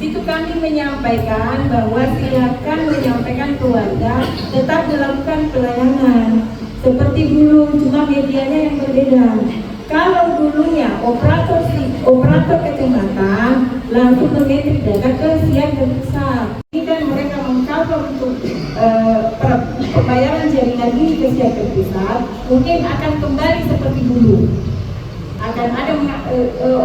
situ kami menyampaikan bahwa silakan menyampaikan keluarga tetap dilakukan pelayanan seperti dulu, cuma medianya yang berbeda. Kalau dulunya operator kecamatan langsung mengetik data ke siap terpusat, dan mereka mencoba untuk pembayaran jaringan ini ke siap terpusat, mungkin akan kembali seperti dulu. Akan ada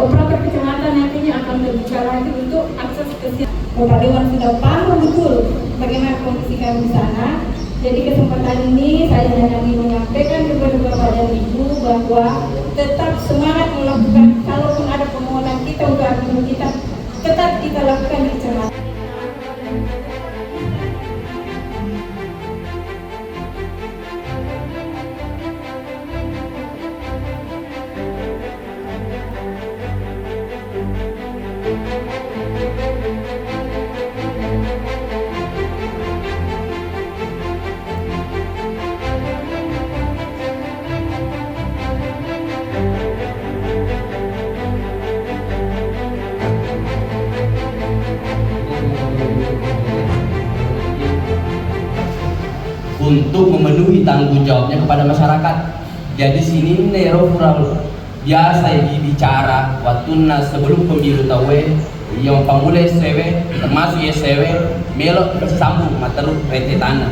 operator kecamatan nantinya akan terbuka lagi untuk akses ke siap. Bapak Dewan sudah paham betul bagaimana kondisi kami di sana. Jadi kesempatan ini saya hanya ingin menyampaikan kepada Bapak dan Ibu bahwa tetap semangat melakukan, kalaupun ada permohonan kita untuk argumen kita, tetap kita lakukan di kecamatan. Untuk memenuhi tanggung jawabnya kepada masyarakat. Jadi sini nero kurang biasa bicara waktu sebelum pemilu tahu yang pemula SW termasuk SW melok sambung materu rete tanah.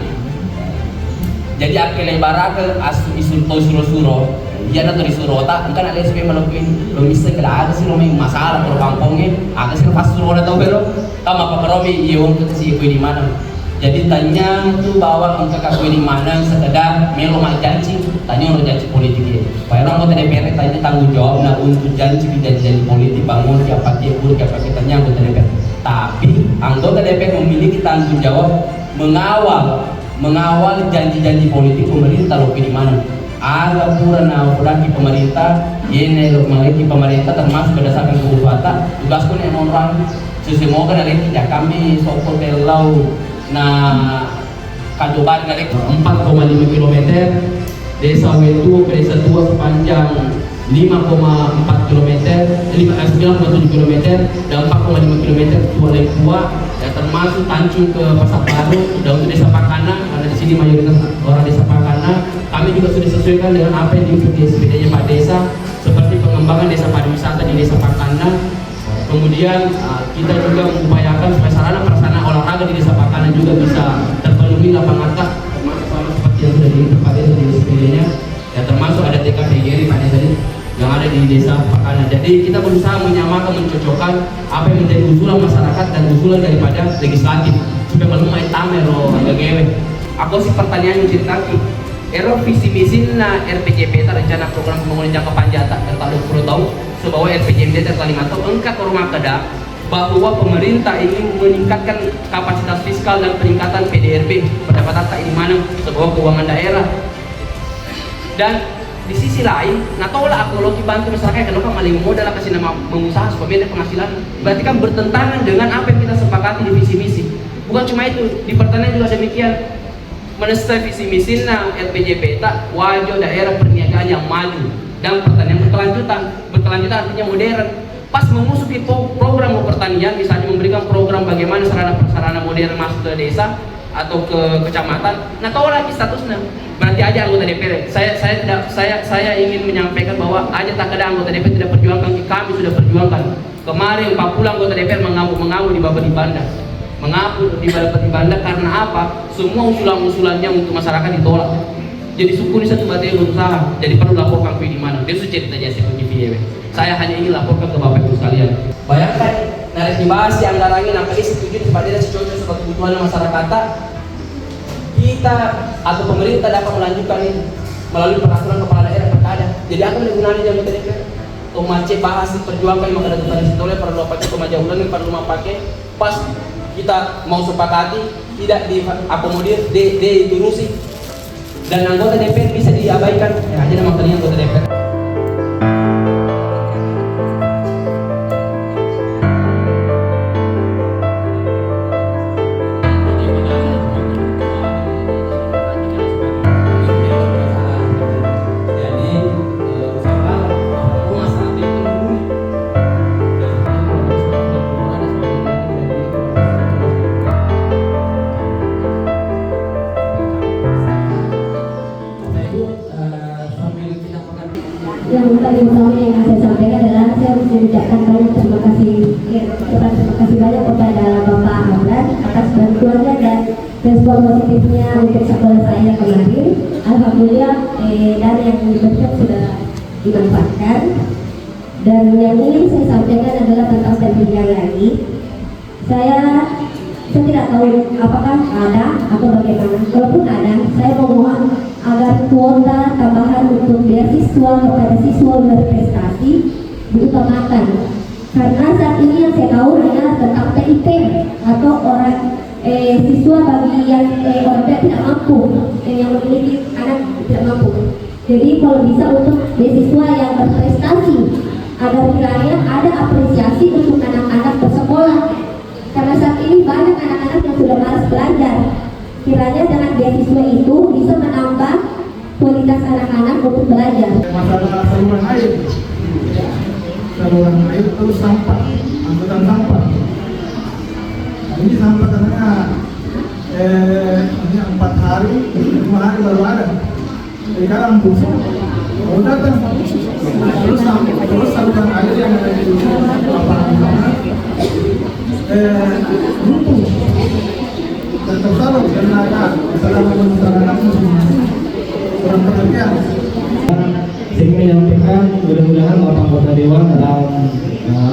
Jadi akhirnya ibarat asu isu suro dia nak dari surota kan ada SW melakukan lo bisa kena ada sih lo masalah kalau kampungnya ada sih pas surota tahu belo kamu apa kerobi iya untuk si di mana. Jadi tanya tuh bahwa untuk kakui di mana sekedar melo mak janji, tanya untuk janji politik ya. Pak anggota DPR tanya tanggung jawab nah untuk janji politik bangun siapa dia pun siapa kita tanya anggota DPR. Tapi anggota DPR memiliki tanggung jawab mengawal janji-janji politik pemerintah loh di mana. Ada pura di pemerintah, ini loh memiliki pemerintah termasuk berdasarkan kebutuhan. Tugasku nih orang sesemoga dari tidak kami sokol belau. Nah, kadoban kali 4,5 km, desa Wetu ke desa Tua sepanjang 5,4 km, 9,7 km, dan 4,5 km Tua Lempua, ya termasuk Tancung ke Pasar Baru, dan untuk desa Pakana, karena di sini mayoritas orang desa Pakana, kami juga sudah sesuaikan dengan apa yang diikuti SPD-nya Pak Desa, seperti pengembangan desa pariwisata di desa Pakana. Kemudian kita juga mengupayakan supaya sarana prasarana olahraga di desa Pakana juga bisa terpenuhi lapangan termasuk sama seperti yang sudah ditempatkan di SPD-nya ya, termasuk ada TKPGRI Pak Desa yang ada di desa Pakana. Jadi kita berusaha menyamakan, mencocokkan apa yang menjadi usulan masyarakat dan usulan daripada legislatif supaya belum main tamero gagewe. Aku sih pertanyaan yang ceritakan ero visi misi na RPJP rencana program pembangunan jangka panjang tak 40 tahun sebawa RPJMD terkalimat engkau ke rumah kedak bahwa pemerintah ingin meningkatkan kapasitas fiskal dan peningkatan PDRB pendapatan tak di mana sebuah keuangan daerah. Dan di sisi lain, nah tolak aku logi bantu masyarakat kenapa malah modal kasih nama mengusaha supaya ada penghasilan. Berarti kan bertentangan dengan apa yang kita sepakati di visi misi. Bukan cuma itu, di pertanian juga demikian. Menesta visi misi na RPJP tak wajah daerah perniagaan yang maju dan pertanian berkelanjutan artinya modern. Pas memasuki program pertanian, misalnya memberikan program bagaimana sarana modern masuk ke desa atau ke kecamatan, nah tahu lagi statusnya. Berarti aja anggota DPR. Saya ingin menyampaikan bahwa aja tak ada anggota DPR tidak perjuangkan, kami sudah perjuangkan. Kemarin 40 anggota DPR mengamuk di Bapedi Banda. Mengaku di Bapedi Banda karena apa? Semua usulan-usulannya untuk masyarakat ditolak. Jadi suku ini satu batai berusaha, jadi perlu laporkan ke di mana. Dia sudah cerita aja seperti video. Saya hanya ingin laporkan ke Bapak Ibu sekalian. Bayangkan, narik dibahas yang anggarannya nampaknya setuju kepada cocok sebagai kebutuhan masyarakat. Kita atau pemerintah dapat melanjutkan ini melalui peraturan kepala daerah perkada. Jadi aku menggunakan jam DPR. Tomace bahas perjuangan maka ada tadi toleh perlu pakai kemajuan perlu pakai pas kita mau sepakati tidak diakomodir, diturusi dan anggota DPR bisa diabaikan. Ya aja nama kalian anggota DPR. mengucapkan terima kasih banyak kepada Bapak Amran atas bantuannya dan respon positifnya untuk sekolah saya kemarin. Alhamdulillah dana yang diberikan sudah dimanfaatkan. Dan yang ingin saya sampaikan adalah tentang pendidikan lagi. Saya tidak tahu apakah ada atau bagaimana. Kalaupun ada, saya memohon agar kuota tambahan untuk beasiswa kepada siswa berprestasi diutamakan. Karena saat ini yang saya tahu adalah tentang PIP atau orang siswa bagi yang orang tua tidak mampu, yang memiliki anak tidak mampu. Jadi kalau bisa untuk beasiswa yang berprestasi agar kiranya ada apresiasi untuk anak-anak bersekolah. Karena saat ini banyak anak-anak yang sudah malas belajar. Kiranya dengan beasiswa itu bisa menambah kualitas anak-anak untuk belajar. Masalah saluran air terus sampah, angkutan sampah. Ini sampah karena hanya 4 hari, 5 hari baru ada. Jadi kadang busuk, kalau datang terus saluran air yang ada di lapangan runtuh dan tersalur karena masalah masyarakat kurang perhatian. Saya menyampaikan mudah-mudahan Bapak Anggota Dewan dalam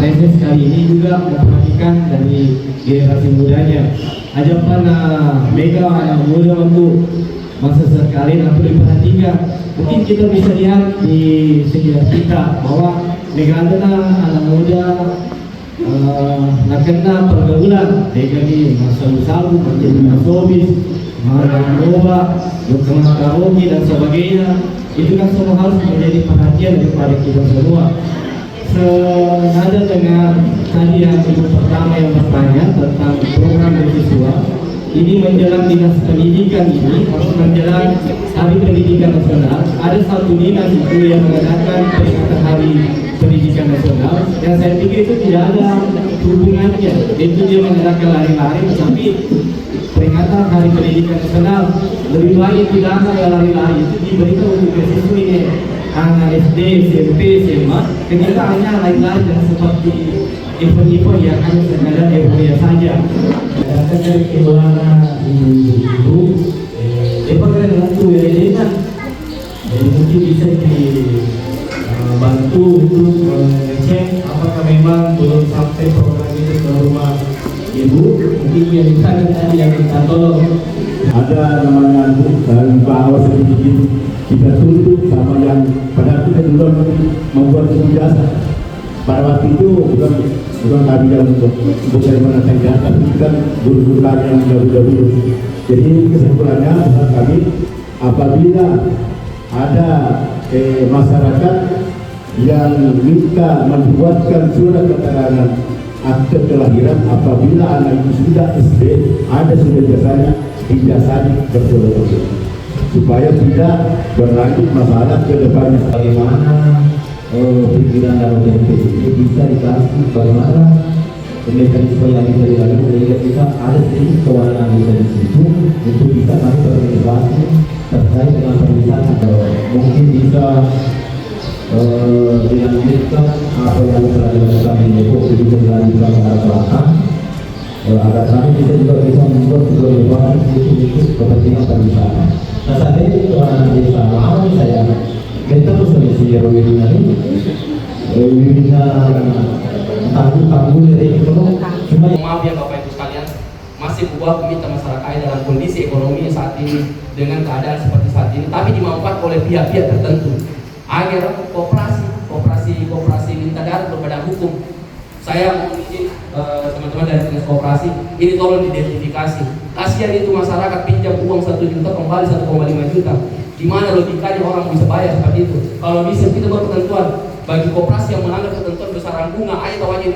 reses kali ini juga memperhatikan dari generasi mudanya. Ajakan Mega anak muda untuk masa sekali perlu diperhatikan. Mungkin kita bisa lihat di sekitar kita bahwa Mega anak muda nak kena pergaulan dari masa sabu menjadi masobis, narkoba, dokumen karaoke dan sebagainya. Itu kan semua harus menjadi perhatian kepada kita semua. Senada dengan tadi yang pertama yang bertanya tentang program beasiswa, ini menjelang dinas pendidikan ini, menjelang Hari Pendidikan Nasional, ada satu dinas itu yang mengadakan peringatan Hari Pendidikan Nasional, yang saya pikir itu tidak ada hubungannya. Itu dia mengadakan lari-lari, tapi peringatan Hari Pendidikan Nasional lebih baik tidak ada lari-lari, itu diberikan untuk beasiswa ini anak SD, SMP, SMA. Kenyataannya lari-lari dan seperti event-event yang hanya sekadar euforia saja. Akan dari keluarga ibu, pakai dengan tu ya ini kan, jadi mungkin bisa dibantu untuk mengecek apakah memang belum sampai program itu ke rumah ibu. Mungkin yang tadi yang kita tolong. Ada namanya bahwa sedikit kita tuntut sama yang pada kita dulu membuat jasa. Pada waktu itu bukan kami yang bukan menantang jasa, tapi kan guru-guru kami yang dahulu. Jadi kesimpulannya buat kami, apabila ada masyarakat yang minta membuatkan surat keterangan akte kelahiran apabila anak itu sudah SD, ada sudah jasanya dijasani betul-betul supaya tidak berlanjut masalah ke depannya. Bagaimana pikiran dan orientasi ini bisa dikasih bagaimana mekanisme yang bisa dilalui sehingga kita ada sedikit kewenangan di situ untuk bisa nanti berinovasi terkait dengan permintaan atau mungkin bisa dilanjutkan apa yang telah dilakukan di Depok bisa dilanjutkan ke arah belakang agar kami bisa membuat sebuah inovasi untuk kepentingan pariwisata. Nah saat ini kewenangan desa lama saya kita harus mengisi wirina ini wirina tanggul dari ekonomi. Cuma maaf ya Bapak Ibu sekalian, masih buat meminta masyarakat dalam kondisi ekonomi saat ini dengan keadaan seperti saat ini, tapi dimanfaatkan oleh pihak-pihak tertentu agar koperasi minta darat berbadan hukum. Saya mohon izin teman-teman dari dinas koperasi ini tolong diidentifikasi. Kasihan itu masyarakat pinjam uang 1 juta kembali 1,5 juta. Di mana logikanya orang bisa bayar seperti itu? Kalau bisa kita buat ketentuan bagi koperasi yang melanggar ketentuan besaran bunga, ayo tahu aja